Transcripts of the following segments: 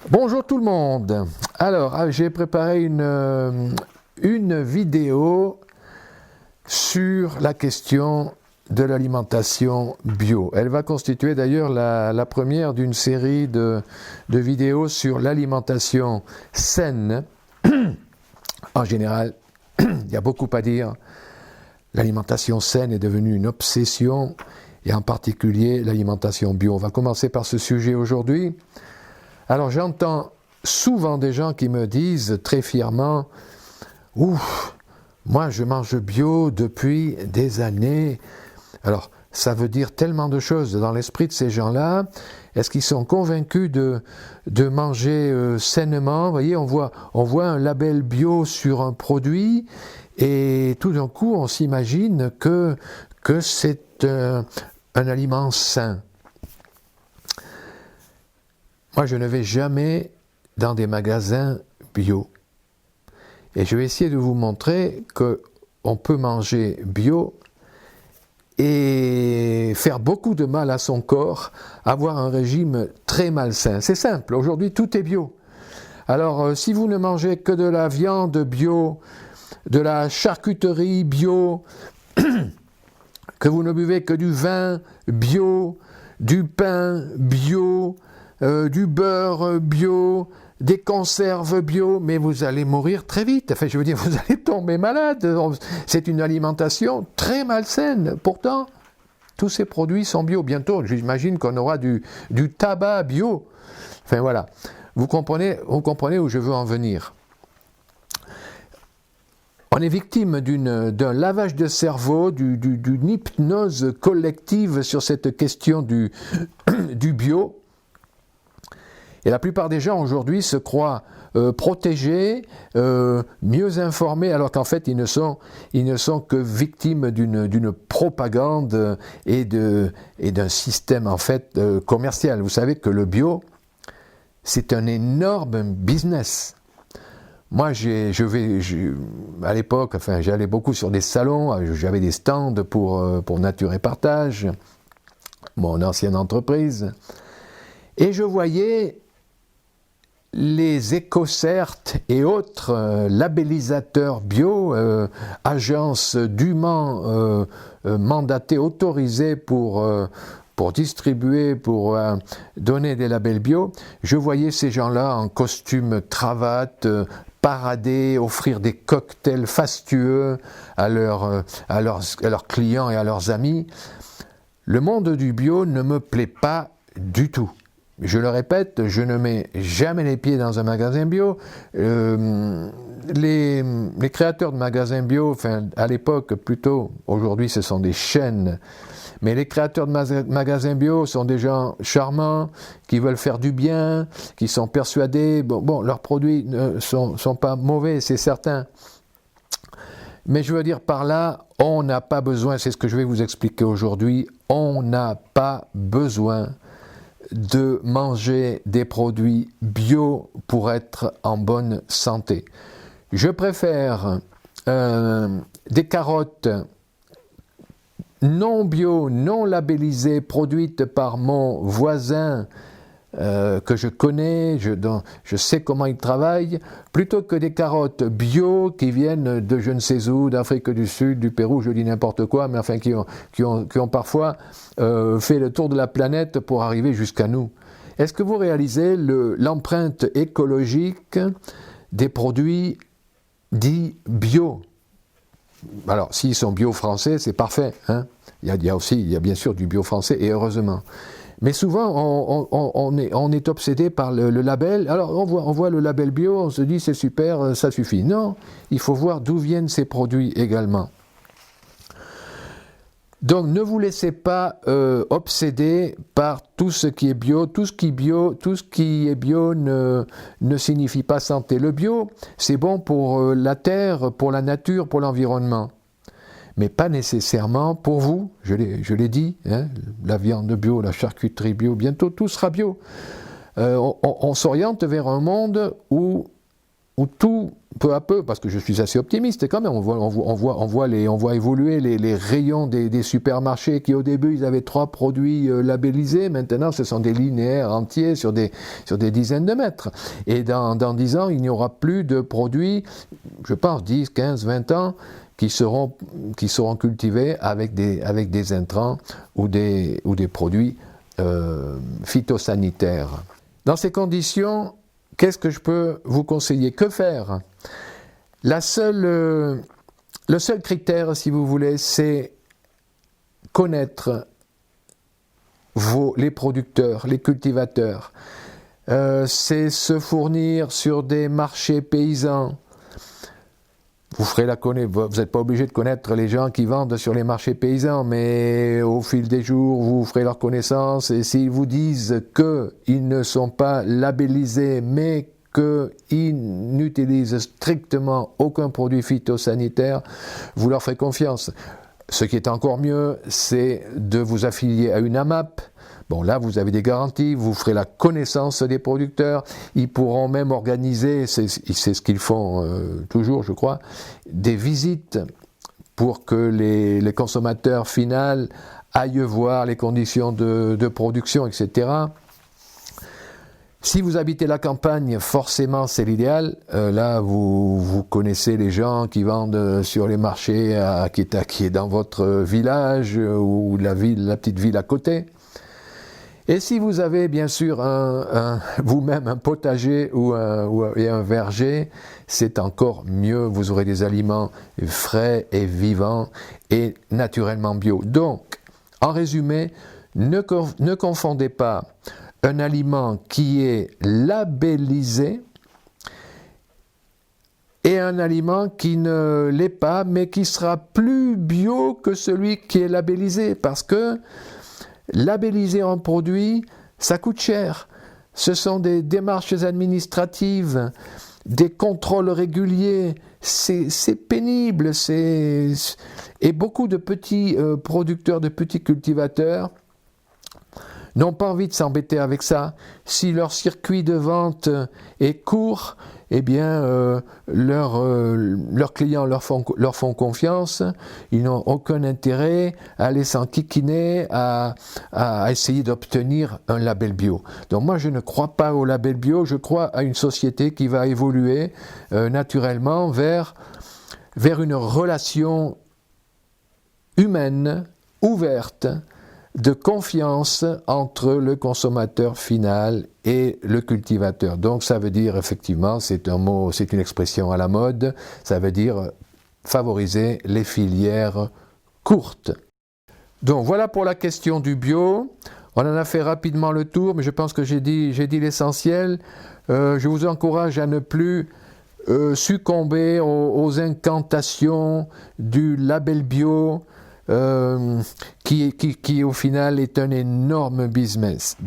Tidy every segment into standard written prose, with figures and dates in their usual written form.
Bonjour tout le monde. Alors, j'ai préparé une vidéo sur la question de l'alimentation bio. Elle va constituer d'ailleurs la première d'une série de vidéos sur l'alimentation saine. En général, il y a beaucoup à dire. L'alimentation saine est devenue une obsession, et en particulier l'alimentation bio. On va commencer par ce sujet aujourd'hui. Alors j'entends souvent des gens qui me disent très fièrement « Ouf, moi je mange bio depuis des années ». Alors ça veut dire tellement de choses dans l'esprit de ces gens-là. Est-ce qu'ils sont convaincus de manger sainement? Vous voyez, on voit un label bio sur un produit et tout d'un coup on s'imagine que c'est un aliment sain. Moi, je ne vais jamais dans des magasins bio. Et je vais essayer de vous montrer qu'on peut manger bio et faire beaucoup de mal à son corps, avoir un régime très malsain. C'est simple, aujourd'hui tout est bio. Alors, si vous ne mangez que de la viande bio, de la charcuterie bio, que vous ne buvez que du vin bio, du pain bio, du beurre bio, des conserves bio, mais vous allez mourir très vite. Enfin, je veux dire, vous allez tomber malade. C'est une alimentation très malsaine. Pourtant, tous ces produits sont bio. Bientôt, j'imagine qu'on aura du tabac bio. Enfin, voilà. Vous comprenez où je veux en venir. On est victime d'un lavage de cerveau, d'une hypnose collective sur cette question du bio. Et la plupart des gens aujourd'hui se croient protégés, mieux informés, alors qu'en fait ils ne sont que victimes d'une propagande et d'un système en fait commercial. Vous savez que le bio, c'est un énorme business. Moi, à l'époque, j'allais beaucoup sur des salons, j'avais des stands pour Nature et Partage, mon ancienne entreprise, et je voyais les EcoCert et autres labellisateurs bio, agences dûment mandatées, autorisées pour distribuer, pour donner des labels bio. Je voyais ces gens-là en costume cravate, parader, offrir des cocktails fastueux à leurs clients et à leurs amis. Le monde du bio ne me plaît pas du tout. Je le répète, je ne mets jamais les pieds dans un magasin bio. Les créateurs de magasins bio, à l'époque plutôt, aujourd'hui ce sont des chaînes, mais les créateurs de magasins bio sont des gens charmants, qui veulent faire du bien, qui sont persuadés, leurs produits ne sont pas mauvais, c'est certain. Mais je veux dire par là, on n'a pas besoin, c'est ce que je vais vous expliquer aujourd'hui, on n'a pas besoin de manger des produits bio pour être en bonne santé. Je préfère des carottes non bio, non labellisées, produites par mon voisin que je connais, je sais comment il travaille, plutôt que des carottes bio qui viennent de je ne sais où, d'Afrique du Sud, du Pérou, je dis n'importe quoi, mais enfin qui ont parfois fait le tour de la planète pour arriver jusqu'à nous. Est-ce que vous réalisez l'empreinte écologique des produits dits bio? Alors, s'ils sont bio français, c'est parfait, hein. Il y a bien sûr du bio français, et heureusement. Mais souvent, on est obsédé par le label. Alors, on voit le label bio, on se dit c'est super, ça suffit. Non, il faut voir d'où viennent ces produits également. Donc, ne vous laissez pas obséder par tout ce qui est bio. Tout ce qui est bio ne signifie pas santé. Le bio, c'est bon pour la terre, pour la nature, pour l'environnement. Mais pas nécessairement pour vous, je l'ai dit, hein, la viande bio, la charcuterie bio, bientôt tout sera bio. On s'oriente vers un monde où tout peu à peu, parce que je suis assez optimiste quand même, on voit évoluer les rayons des supermarchés qui au début ils avaient 3 produits labellisés, maintenant ce sont des linéaires entiers sur des dizaines de mètres. Et dans 10 ans, il n'y aura plus de produits, je pense 10, 15, 20 ans, qui seront cultivés avec des intrants ou des produits phytosanitaires. Dans ces conditions, qu'est-ce que je peux vous conseiller? Que faire? Le seul critère, si vous voulez, c'est connaître les producteurs, les cultivateurs. C'est se fournir sur des marchés paysans. Vous n'êtes pas obligé de connaître les gens qui vendent sur les marchés paysans, mais au fil des jours, vous ferez leur connaissance, et s'ils vous disent qu'ils ne sont pas labellisés, mais qu'ils n'utilisent strictement aucun produit phytosanitaire, vous leur ferez confiance. Ce qui est encore mieux, c'est de vous affilier à une AMAP. Bon, là, vous avez des garanties, vous ferez la connaissance des producteurs, ils pourront même organiser, c'est ce qu'ils font toujours, je crois, des visites pour que les consommateurs finaux aillent voir les conditions de production, etc. Si vous habitez la campagne, forcément c'est l'idéal. Là, vous connaissez les gens qui vendent sur les marchés qui est dans votre village ou la petite ville à côté. Et si vous avez bien sûr vous-même un potager et un verger, c'est encore mieux, vous aurez des aliments frais et vivants et naturellement bio. Donc, en résumé, ne confondez pas un aliment qui est labellisé et un aliment qui ne l'est pas, mais qui sera plus bio que celui qui est labellisé, parce que labelliser un produit, ça coûte cher. Ce sont des démarches administratives, des contrôles réguliers, c'est pénible. Et beaucoup de petits producteurs, de petits cultivateurs n'ont pas envie de s'embêter avec ça. Si leur circuit de vente est court, eh bien, leurs clients leur font confiance, ils n'ont aucun intérêt à aller s'enquiquiner, à essayer d'obtenir un label bio. Donc moi, je ne crois pas au label bio, je crois à une société qui va évoluer naturellement vers une relation humaine, ouverte, de confiance entre le consommateur final et le cultivateur. Donc ça veut dire effectivement, c'est une expression à la mode, ça veut dire favoriser les filières courtes. Donc voilà pour la question du bio. On en a fait rapidement le tour, mais je pense que j'ai dit l'essentiel. Je vous encourage à ne plus succomber aux incantations du label bio, qui au final est un énorme business.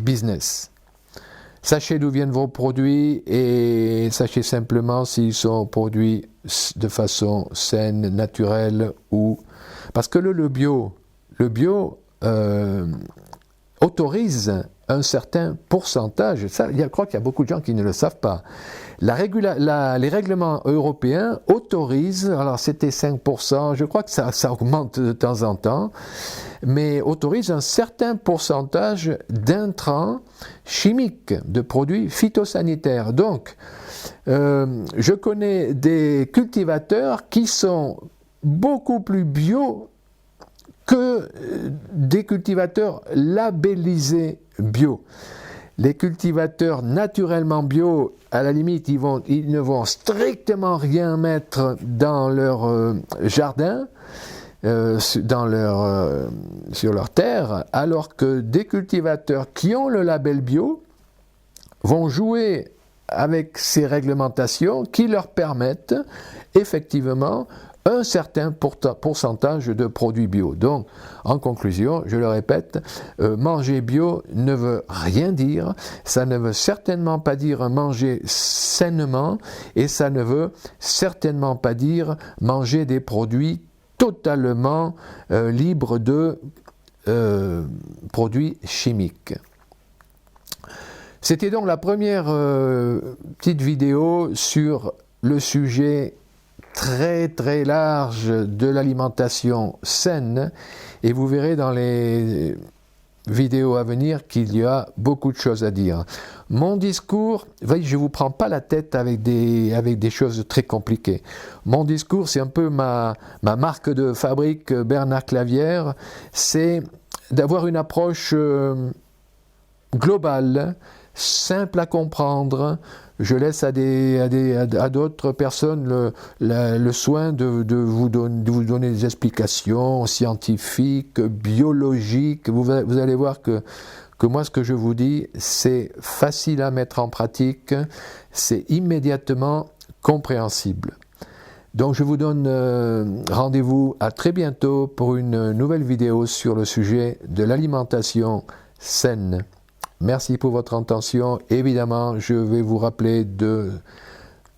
Sachez d'où viennent vos produits et sachez simplement s'ils sont produits de façon saine, naturelle ou... Parce que le bio autorise un certain pourcentage. Ça, je crois qu'il y a beaucoup de gens qui ne le savent pas. Les règlements européens autorisent, alors c'était 5%, je crois que ça augmente de temps en temps, mais autorisent un certain pourcentage d'intrants chimiques, de produits phytosanitaires. Donc, je connais des cultivateurs qui sont beaucoup plus bio que des cultivateurs labellisés bio. Les cultivateurs naturellement bio, à la limite, ils ne vont strictement rien mettre dans leur jardin, sur leur terre, alors que des cultivateurs qui ont le label bio vont jouer avec ces réglementations qui leur permettent effectivement un certain pourcentage de produits bio. Donc, en conclusion, je le répète, manger bio ne veut rien dire, ça ne veut certainement pas dire manger sainement, et ça ne veut certainement pas dire manger des produits totalement libres de produits chimiques. C'était donc la première petite vidéo sur le sujet très très large de l'alimentation saine et vous verrez dans les vidéos à venir qu'il y a beaucoup de choses à dire. Mon discours, je ne vous prends pas la tête avec des choses très compliquées. Mon discours, c'est un peu ma marque de fabrique Bernard Clavière, c'est d'avoir une approche globale, simple à comprendre. Je laisse à d'autres personnes le soin de vous donner des explications scientifiques, biologiques. Vous allez voir que moi, ce que je vous dis, c'est facile à mettre en pratique, c'est immédiatement compréhensible. Donc je vous donne rendez-vous à très bientôt pour une nouvelle vidéo sur le sujet de l'alimentation saine. Merci pour votre attention. Évidemment, je vais vous rappeler de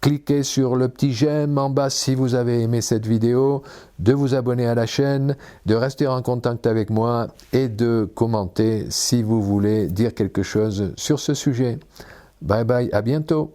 cliquer sur le petit j'aime en bas si vous avez aimé cette vidéo, de vous abonner à la chaîne, de rester en contact avec moi et de commenter si vous voulez dire quelque chose sur ce sujet. Bye bye, à bientôt.